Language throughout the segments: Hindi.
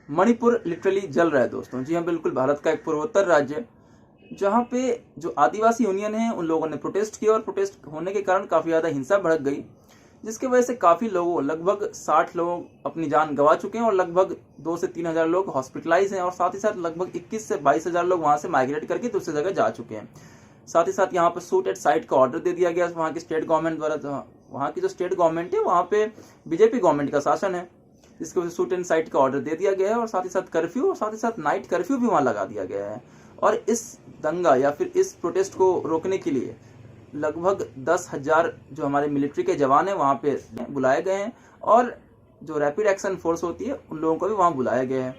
मणिपुर लिटरली जल रहा है दोस्तों। जी हाँ, बिल्कुल, भारत का एक पूर्वोत्तर राज्य है जहाँ पे जो आदिवासी यूनियन है उन लोगों ने प्रोटेस्ट किया और प्रोटेस्ट होने के कारण काफ़ी ज़्यादा हिंसा भड़क गई, जिसकी वजह से काफ़ी लोगों, लगभग 60 लोग अपनी जान गंवा चुके हैं और लगभग 2 से 3 हज़ार लोग हॉस्पिटलाइज हैं और साथ ही साथ लगभग 21 से 22 हज़ार लोग वहाँ से माइग्रेट करके दूसरी जगह जा चुके हैं। साथ ही साथ यहाँ पर शूट एट साइट का ऑर्डर दे दिया गया वहाँ की स्टेट गवर्नमेंट द्वारा। वहाँ की जो स्टेट गवर्नमेंट है वहाँ पे बीजेपी गवर्नमेंट का शासन है, जिसकी वजह से शूट एंड साइट का ऑर्डर दे दिया गया है और साथ ही साथ कर्फ्यू और साथ ही साथ नाइट कर्फ्यू भी वहाँ लगा दिया गया है। और इस दंगा या फिर इस प्रोटेस्ट को रोकने के लिए लगभग 10,000 जो हमारे मिलिट्री के जवान हैं वहाँ पे बुलाए गए हैं और जो रैपिड एक्शन फोर्स होती है उन लोगों को भी वहाँ बुलाया गया है।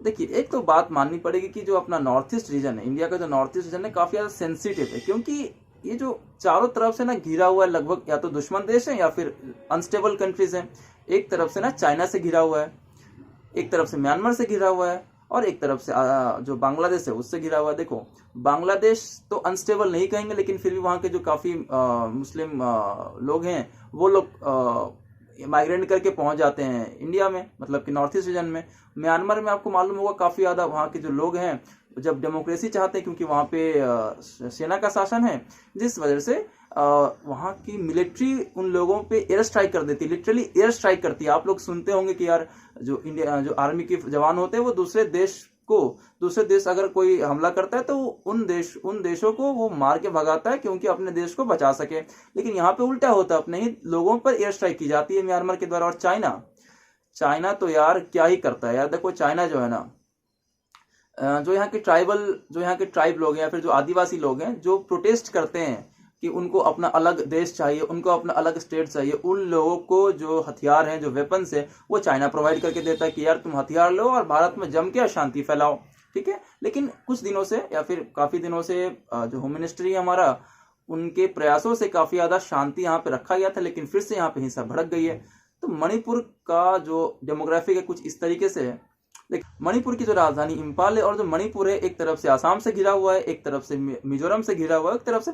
देखिए, एक तो बात माननी पड़ेगी कि जो अपना नॉर्थ ईस्ट रीजन है, इंडिया का जो नॉर्थ ईस्ट रीजन है, काफ़ी ज़्यादा सेंसिटिव है, क्योंकि ये जो चारों तरफ से ना घिरा हुआ है, लगभग या तो दुश्मन देश है या फिर अनस्टेबल कंट्रीज हैं। एक तरफ से ना चाइना से घिरा हुआ है, एक तरफ से म्यांमार से घिरा हुआ है और एक तरफ से जो बांग्लादेश है उससे घिरा हुआ है। देखो, बांग्लादेश तो अनस्टेबल नहीं कहेंगे, लेकिन फिर भी वहाँ के जो काफ़ी मुस्लिम लोग हैं वो लोग माइग्रेट करके पहुंच जाते हैं इंडिया में, मतलब कि नॉर्थ ईस्ट रीजन में। म्यांमार में आपको मालूम होगा काफ़ी ज़्यादा वहाँ के जो लोग हैं जब डेमोक्रेसी चाहते हैं, क्योंकि वहाँ पे सेना का शासन है, जिस वजह से वहाँ की मिलिट्री उन लोगों पे एयर स्ट्राइक कर देती है, लिटरली एयर स्ट्राइक करती है। आप लोग सुनते होंगे कि यार जो इंडिया जो आर्मी के जवान होते हैं वो दूसरे देश अगर कोई हमला करता है तो उन देशों को वो मार के भगाता है, क्योंकि अपने देश को बचा सके। लेकिन यहाँ पे उल्टा होता है, अपने ही लोगों पर एयर स्ट्राइक की जाती है म्यांमार के द्वारा। और चाइना तो यार क्या ही करता है यार। देखो, चाइना जो है ना, जो यहाँ के ट्राइब लोग हैं या फिर जो आदिवासी लोग हैं जो प्रोटेस्ट करते हैं कि उनको अपना अलग देश चाहिए, उनको अपना अलग स्टेट चाहिए, उन लोगों को जो हथियार हैं, जो वेपन्स है, वो चाइना प्रोवाइड करके देता है कि यार तुम हथियार लो और भारत में जम के अशांति फैलाओ, ठीक है। लेकिन कुछ दिनों से या फिर काफ़ी दिनों से जो होम मिनिस्ट्री है हमारा, उनके प्रयासों से काफ़ी ज़्यादा शांति यहाँ पे रखा गया था, लेकिन फिर से यहाँ पे हिंसा भड़क गई है। तो मणिपुर का जो डेमोग्राफिक है कुछ इस तरीके से है। मणिपुर की जो राजधानी इम्फाल है और जो मणिपुर है, एक तरफ से आसाम से घिरा हुआ है, एक तरफ से मिजोरम से घिरा हुआ है, एक तरफ से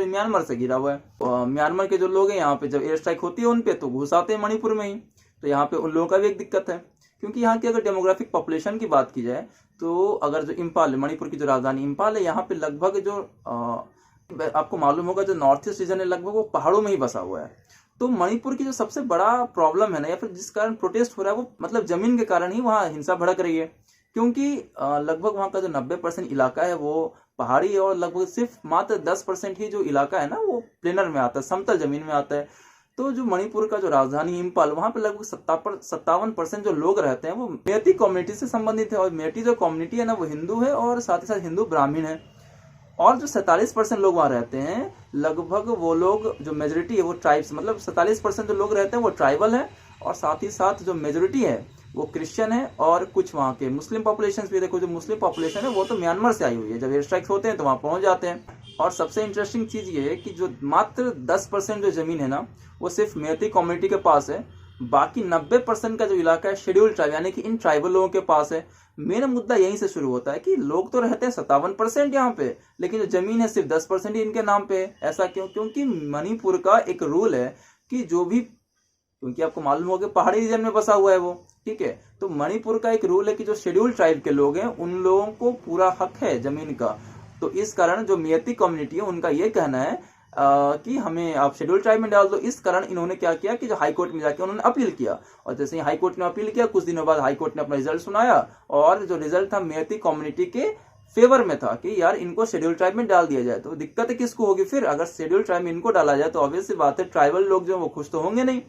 म्यांमार से घिरा हुआ है। म्यांमार के जो लोग हैं यहाँ पे जब एयर स्ट्राइक होती है उन पे तो घुस आते हैं मणिपुर में ही। तो यहाँ पे उन लोगों का भी एक दिक्कत है, क्योंकि यहाँ की अगर डेमोग्राफिक पॉपुलेशन की बात की जाए तो अगर जो इम्फाल, मणिपुर की जो राजधानी इम्फाल है, यहाँ पे लगभग जो आपको मालूम होगा जो नॉर्थ ईस्ट रीजन है लगभग वो पहाड़ों में ही बसा हुआ है। तो मणिपुर की जो सबसे बड़ा प्रॉब्लम है ना, या फिर जिस कारण प्रोटेस्ट हो रहा है, वो मतलब जमीन के कारण ही वहाँ हिंसा भड़क रही है। क्योंकि लगभग वहाँ का जो 90% इलाका है वो पहाड़ी है और लगभग सिर्फ मात्र 10% ही जो इलाका है ना वो प्लेनर में आता है, समतल जमीन में आता है। तो जो मणिपुर का जो राजधानी इम्फाल, वहाँ पे लगभग 57% जो लोग रहते हैं वो मेती कम्युनिटी से संबंधित है। और मेती जो कम्युनिटी है ना वो हिंदू है और साथ ही साथ हिंदू ब्राह्मण है। और जो 47% लोग वहाँ रहते हैं, लगभग वो लोग जो मेजोरिटी है वो ट्राइब्स, मतलब 47% जो लोग रहते हैं वो ट्राइबल है और साथ ही साथ जो मेजोरिटी है वो क्रिश्चियन है और कुछ वहाँ के मुस्लिम पॉपुलेशन भी। देखो, जो मुस्लिम पॉपुलेशन है वो तो म्यांमार से आई हुई है, जब एयर स्ट्राइक्स होते हैं तो वहाँ पहुँच जाते हैं। और सबसे इंटरेस्टिंग चीज़ ये है कि जो मात्र 10% जो ज़मीन है ना वो सिर्फ मेती कम्युनिटी के पास है, बाकी 90% का जो इलाका है शेड्यूल्ड ट्राइब यानी कि इन ट्राइबल लोगों के पास है। मेरा मुद्दा यहीं से शुरू होता है कि लोग तो रहते हैं 57% यहाँ पे, लेकिन जो जमीन है सिर्फ 10% ही इनके नाम पे है। ऐसा क्यों? क्योंकि मणिपुर का एक रूल है कि जो भी, क्योंकि आपको मालूम होगा पहाड़ी रीजन में बसा हुआ है वो, ठीक है। तो मणिपुर का एक रूल है कि जो शेड्यूल्ड ट्राइब के लोग हैं उन लोगों को पूरा हक है जमीन का। तो इस कारण जो मेती कम्युनिटी है उनका ये कहना है कि हमें आप शेड्यूल ट्राइब में डाल दो। इस कारण इन्होंने क्या किया कि जो हाई कोर्ट में जाके उन्होंने अपील किया, और जैसे ही हाई कोर्ट ने अपील किया कुछ दिनों बाद हाई कोर्ट ने अपना रिजल्ट सुनाया और जो रिजल्ट था मेती कम्युनिटी के फेवर में था कि यार इनको शेड्यूल ट्राइब में डाल दिया जाए। तो दिक्कत किसको होगी फिर? अगर शेड्यूल ट्राइब में इनको डाला जाए तो ऑब्वियस सी बात है ट्राइबल लोग जो वो खुश तो होंगे नहीं,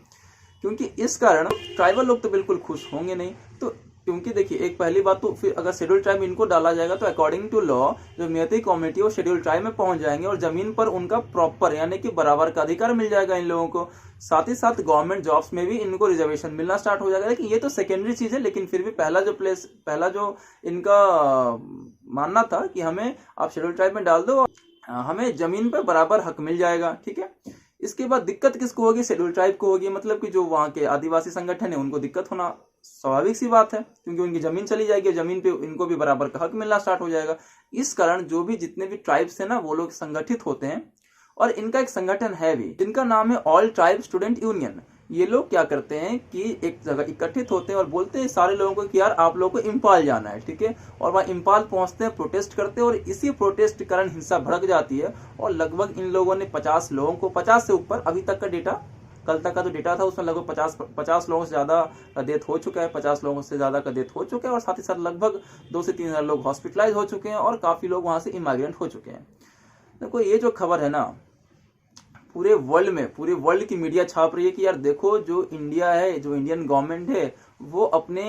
क्योंकि इस कारण ट्राइबल लोग तो बिल्कुल खुश होंगे नहीं। तो क्योंकि देखिए, एक पहली बात तो फिर अगर शेड्यूल ट्राइब में इनको डाला जाएगा तो अकॉर्डिंग टू लॉ जो मेती कम्युनिटी वो शेड्यूल ट्राइब में पहुंच जाएंगे और जमीन पर उनका प्रॉपर यानी कि बराबर का अधिकार मिल जाएगा इन लोगों को। साथ ही साथ गवर्नमेंट जॉब्स में भी इनको रिजर्वेशन मिलना स्टार्ट हो जाएगा। लेकिन ये तो सेकेंडरी चीज है, लेकिन फिर भी पहला जो इनका मानना था कि हमें आप शेड्यूल ट्राइब में डाल दो और हमें जमीन पर बराबर हक मिल जाएगा, ठीक है। इसके बाद दिक्कत किसको होगी? शेड्यूल ट्राइब को होगी, मतलब कि जो वहाँ के आदिवासी संगठन है उनको दिक्कत होना स्वाभाविक सी बात है, क्योंकि उनकी जमीन चली जाएगी, जमीन पे इनको भी बराबर का हक मिलना स्टार्ट हो जाएगा। इस कारण जो भी जितने भी ट्राइब्स है ना वो लोग संगठित होते हैं और इनका एक संगठन है भी जिनका नाम है ऑल ट्राइब स्टूडेंट यूनियन। ये लोग क्या करते हैं कि एक जगह इकट्ठित होते हैं और बोलते हैं सारे लोगों को कि यार आप लोगों को इम्फाल जाना है, ठीक है। और वहाँ इम्फाल पहुंचते हैं, प्रोटेस्ट करते हैं और इसी प्रोटेस्ट के कारण हिंसा भड़क जाती है और लगभग इन लोगों ने 50 लोगों को, 50 से ऊपर अभी तक का डेटा, कल तक का जो डेटा था उसमें लगभग 50 लोगों से ज़्यादा का डेथ हो चुका है, 50 लोगों से ज़्यादा का डेथ हो चुका है और साथ ही साथ लगभग 2 से 3 हज़ार लोग हॉस्पिटलाइज हो चुके हैं और काफ़ी लोग वहाँ से इमाइग्रेंट हो चुके हैं। देखो ये जो खबर है ना, पूरे वर्ल्ड की मीडिया छाप रही है कि यार देखो जो इंडिया है, जो इंडियन गवर्नमेंट है, वो अपने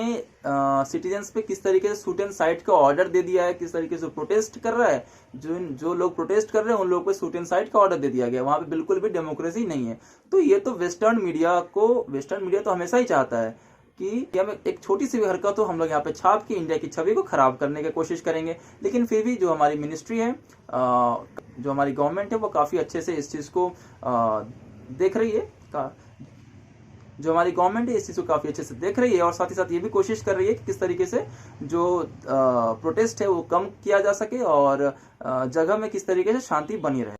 सिटीजन्स पे किस तरीके से शूट एंड साइट का ऑर्डर दे दिया है, किस तरीके से प्रोटेस्ट कर रहा है। जो लोग प्रोटेस्ट कर रहे हैं उन लोगों पे शूट एंड साइट का ऑर्डर दे दिया गया, वहां पे बिल्कुल भी डेमोक्रेसी नहीं है। तो ये तो वेस्टर्न मीडिया तो हमेशा ही चाहता है कि हम एक छोटी सी भी हरकत हो हम लोग यहाँ पे छाप के इंडिया की छवि को खराब करने की कोशिश करेंगे। लेकिन फिर भी जो हमारी मिनिस्ट्री है, जो हमारी गवर्नमेंट है, वो काफ़ी अच्छे से इस चीज़ को देख रही है। जो हमारी गवर्नमेंट है इस चीज़ को काफ़ी अच्छे से देख रही है और साथ ही साथ ये भी कोशिश कर रही है कि किस तरीके से जो प्रोटेस्ट है वो कम किया जा सके और जगह में किस तरीके से शांति बनी रहे।